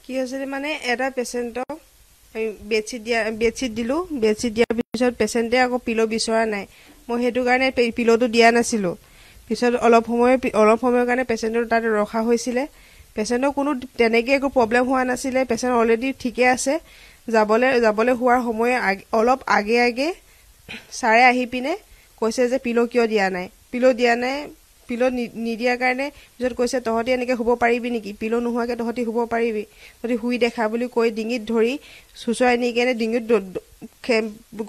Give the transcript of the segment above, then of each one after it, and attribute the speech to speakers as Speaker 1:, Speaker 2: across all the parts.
Speaker 1: কি হৈছিল মানে এটা পেচেণ্টক বেডশ্বীট দিলোঁ। বেডশ্বীট দিয়াৰ পিছত পেচেণ্টে আকৌ পিলো বিচৰা নাই। মই সেইটো কাৰণে পিলোটো দিয়া নাছিলোঁ। পিছত অলপ সময়ৰ কাৰণে পেচেণ্টৰ তাত ৰখা হৈছিলে। পেচেণ্টৰ কোনো তেনেকৈ একো প্ৰব্লেম হোৱা নাছিলে। পেচেণ্ট অলৰেডি ঠিকে আছে। যাবলৈ হোৱাৰ অলপ আগে ছাৰে আহি পিনে কৈছে যে পিলো কিয় দিয়া নাই। পিলো নিদিয়াৰ কাৰণে পিছত কৈছে তহঁতি এনেকৈ শুব পাৰিবি নেকি, পিলো নোহোৱাকৈ তহঁতি শুব পাৰিবি, তহঁতি শুই দেখা বুলি কৈ ডিঙিত ধৰি চুচৰাই নি কেনে ডিঙিত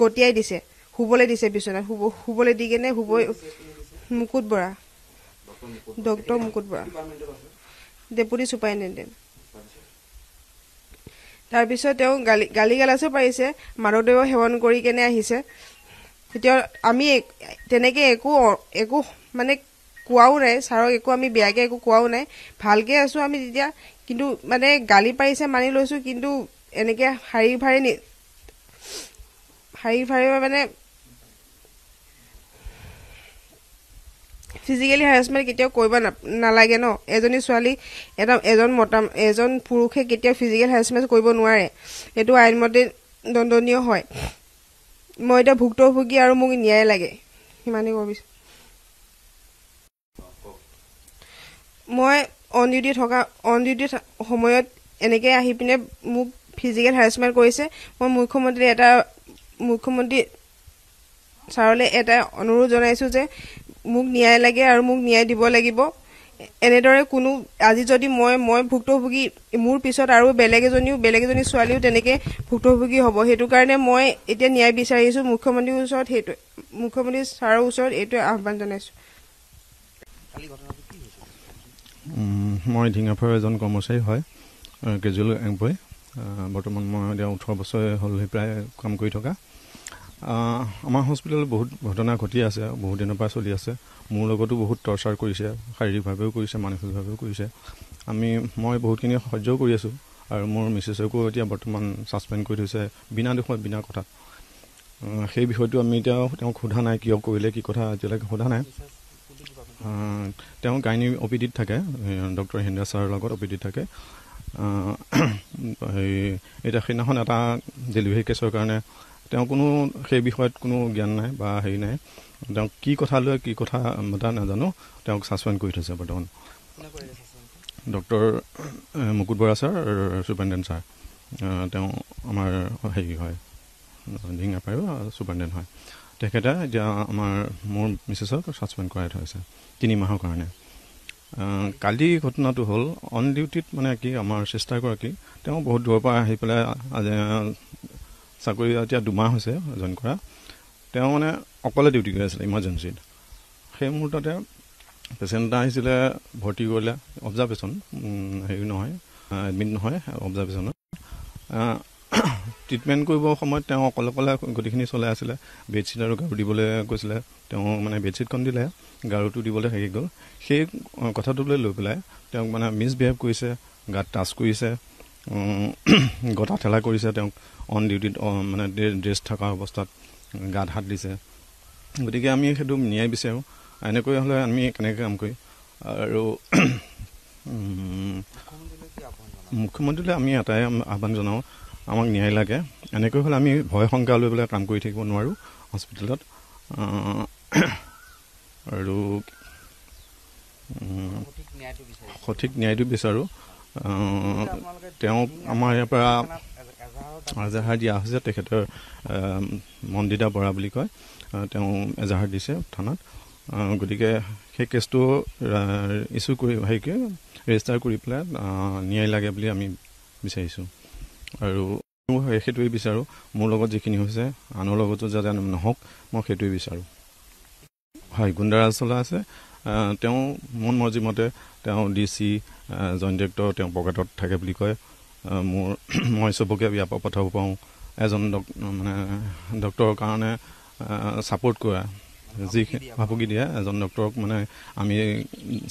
Speaker 1: গটিয়াই দিছে, শুবলৈ দিছে বিচনাত। শুবলৈ দি কেনে মুকুট বৰা, ডক্টৰ মুকুট বৰা, ডেপুটি ছুপাৰিনটেণ্ডেণ্ট। তাৰপিছত তেওঁ গালি গালাজো পাৰিছে, মাধৱদেৱৰ সেৱন কৰি কেনে আহিছে। তেতিয়া আমি তেনেকৈ একো মানে কোৱাও নাই ছাৰক, আমি বেয়াকৈ একো কোৱাও নাই, ভালকৈ আছোঁ আমি তেতিয়া। কিন্তু মানে গালি পাৰিছে মানি লৈছোঁ, কিন্তু এনেকৈ শাৰীৰিক মানে ফিজিকেলি হাৰাছমেণ্ট কেতিয়াও কৰিব নালাগে ন। এজনী ছোৱালী এজন পুৰুষে কেতিয়াও ফিজিকেল হাৰাছমেণ্ট কৰিব নোৱাৰে। এইটো আইনমতে দণ্ডনীয় হয়। মই এতিয়া ভুক্তভোগী আৰু মোক ন্যায় লাগে, সিমানেই ক'ব বিচাৰোঁ। মই অন ডিউটি সময়ত এনেকৈ আহি পিনে মোক ফিজিকেল হাৰাছমেণ্ট কৰিছে। মই মুখ্যমন্ত্ৰী ছাৰলৈ এটা অনুৰোধ জনাইছোঁ যে মোক ন্যায় লাগে আৰু মোক ন্যায় দিব লাগিব। এনেদৰে আজি যদি মই ভুক্তভোগী, মোৰ পিছত আৰু বেলেগ এজনী ছোৱালীও তেনেকৈ ভুক্তভোগী হ'ব। সেইটো কাৰণে মই এতিয়া ন্যায় বিচাৰিছোঁ মুখ্যমন্ত্ৰী ছাৰৰ ওচৰত এইটোৱে আহ্বান জনাইছোঁ।
Speaker 2: মই ঢিঙাফাৰৰ এজন কৰ্মচাৰী হয়, কেজুৱেল এমপ্লয়ী। বৰ্তমান মই এতিয়া 18 বছৰ হ'ল প্ৰায় কাম কৰি থকা। আমাৰ হস্পিটেলত বহুত ঘটনা ঘটি আছে, বহুত দিনৰ পৰা চলি আছে। মোৰ লগতো বহুত টৰ্চাৰ কৰিছে, শাৰীৰিকভাৱেও কৰিছে, মানসিকভাৱেও কৰিছে। মই বহুতখিনি সহ্যও কৰি আছোঁ। আৰু মোৰ মিছেছকো এতিয়া বৰ্তমান ছাছপেণ্ড কৰি থৈছে বিনা দোষত, বিনা কথাত। সেই বিষয়টো আমি এতিয়া তেওঁক সোধা নাই, কিয় কৰিলে, কি কথা এতিয়ালৈকে সোধা নাই। তেওঁ গাইনী অপিডিত থাকে, ডক্টৰ হিন্দা ছাৰৰ লগত অপিডিত থাকে। এতিয়া সেইদিনাখন এটা ডেলিভাৰী কেছৰ কাৰণে তেওঁ সেই বিষয়ত কোনো জ্ঞান নাই বা নাই। তেওঁক কি কথা লয়, কি কথা মতা নাজানো, তেওঁক ছাছপেণ্ড কৰি থৈছে বৰ্তমান। ডক্টৰ মুকুট বৰা ছাৰ, ছুপাৰিনটেণ্ডেণ্ট ছাৰ। তেওঁ আমাৰ হয়, ঢিঙাপাৰৰ ছুপাৰিনটেণ্ডেণ্ট হয়। তেখেতে এতিয়া মোৰ মিছেছক ছাছপেণ্ড কৰাই থৈছে 3 মাহৰ কাৰণে। কালি ঘটনাটো হ'ল অন ডিউটিত মানে কি আমাৰ চিষ্টাৰগৰাকী, তেওঁ বহুত দূৰৰ পৰা আহি পেলাই চাকৰি এতিয়া 2 মাহ হৈছে জইন কৰা। তেওঁ মানে অকলে ডিউটি কৰি আছিলে ইমাৰ্জেঞ্চিত। সেই মুহূৰ্ততে পেচেণ্ট এটা আহিছিলে, ভৰ্তি কৰিলে অবজাৰ্ভেশ্যন, নহয় এডমিট নহয়, অবজাৰ্ভেশ্যনত। ট্ৰিটমেণ্ট কৰিবৰ সময়ত তেওঁ অকলে গোটেইখিনি চলাই আছিলে। বেডশ্বীট আৰু গাৰু দিবলৈ কৈছিলে, তেওঁ মানে বেডশ্বীটখন দিলে, গাৰুটো দিবলৈ থাকি গ'ল। সেই কথাটোলৈ লৈ পেলাই তেওঁক মানে মিছবিহেভ কৰিছে, গাত টাচ কৰিছে, গটা ঠেলা কৰিছে। তেওঁক অন ডিউটিত মানে ড্ৰেছ থকা অৱস্থাত গাত হাত দিছে। গতিকে আমি সেইটো ন্যায় বিচাৰোঁ। এনেকৈ হ'লে আমি কেনেকৈ কাম কৰিম। আৰু মুখ্যমন্ত্ৰীলৈ আমি এটাই আহ্বান জনাওঁ, আমাক ন্যায় লাগে। এনেকৈ হ'লে আমি ভয় শংকা লৈ পেলাই কাম কৰি থাকিব নোৱাৰোঁ হস্পিটেলত। আৰু সঠিক ন্যায়টো বিচাৰোঁ। তেওঁক আমাৰ ইয়াৰ পৰা এজাহাৰ দিয়া হৈছে। তেখেতৰ মন্দিতা বৰা বুলি কয়, তেওঁ এজাহাৰ দিছে থানাত। গতিকে সেই কেছটো ৰেজিষ্টাৰ কৰি পেলাই ন্যায় লাগে বুলি আমি বিচাৰিছোঁ। আৰু সেইটোৱে বিচাৰোঁ, মোৰ লগত যিখিনি হৈছে আনৰ লগতো যাতে নহওক, মই সেইটোৱে বিচাৰোঁ। হয়, গুণ্ডাৰাজ চলা আছে। তেওঁ মন মৰ্জি মতে তেওঁ DC জইণ্ট ডিৰেক্টৰ, তেওঁ পকেটত থাকে বুলি কয়। মই চবকে ইয়াৰ পৰা পঠাব পাৰোঁ। এজন মানে ডক্টৰৰ কাৰণে ছাপোৰ্ট কৰা, যিখিনি ভাবুকি দিয়ে এজন ডক্টৰক মানে আমি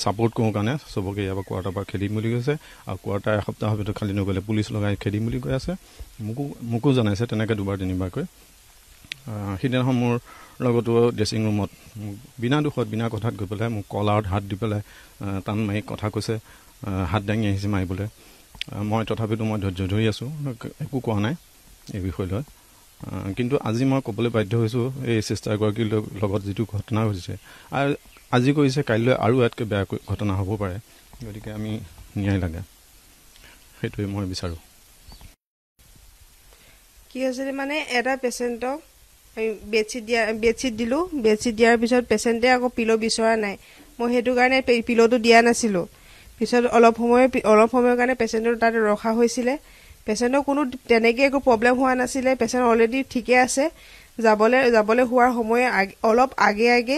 Speaker 2: ছাপোৰ্ট কৰোঁ কাৰণে চবকে ইয়াৰ পৰা কোৱাৰ্টাৰ পৰা খেদিম বুলি কৈছে। আৰু কোৱাৰ্টাৰ এসপ্তাহৰ ভিতৰত খালী নগ'লে পুলিচ লগাই খেদিম বুলি কৈ আছে। মোকো জনাইছে তেনেকৈ 2-3বাৰকৈ। সিদিনাখন মোৰ লগতো ড্ৰেছিং ৰুমত বিনা দোষত, বিনা কথাত গৈ পেলাই মোক কলাৰত হাত দি পেলাই টান মাৰি কথা কৈছে, হাত দাঙি আহিছে মাৰিবলৈ। মই তথাপিতো মই ধৈৰ্য ধৰি আছোঁ, একো কোৱা নাই এই বিষয় লৈ। কিন্তু আজি মই ক'বলৈ বাধ্য হৈছোঁ, এই চিষ্টাৰগৰাকীৰ লগত যিটো ঘটনা ঘটিছে আৰু আজি কৰিছে, কাইলৈ আৰু ইয়াতকৈ বেয়া ঘটনা হ'ব পাৰে। গতিকে আমি ন্যায় লাগে, সেইটোৱে মই বিচাৰোঁ।
Speaker 1: কি হৈছিলে মানে এটা পেচেণ্টক বেডশ্বীট দিলোঁ। বেডশ্বীট দিয়াৰ পিছত পেচেণ্টে আকৌ পিলো বিচৰা নাই। মই সেইটো কাৰণে পিলোটো দিয়া নাছিলোঁ। পিছত অলপ সময়ৰ কাৰণে পেচেণ্টৰ তাত ৰখা হৈছিলে। পেচেণ্টৰ কোনো তেনেকৈ একো প্ৰব্লেম হোৱা নাছিলে। পেচেণ্ট অলৰেডি ঠিকে আছে। যাবলৈ হোৱাৰ সময় অলপ আগে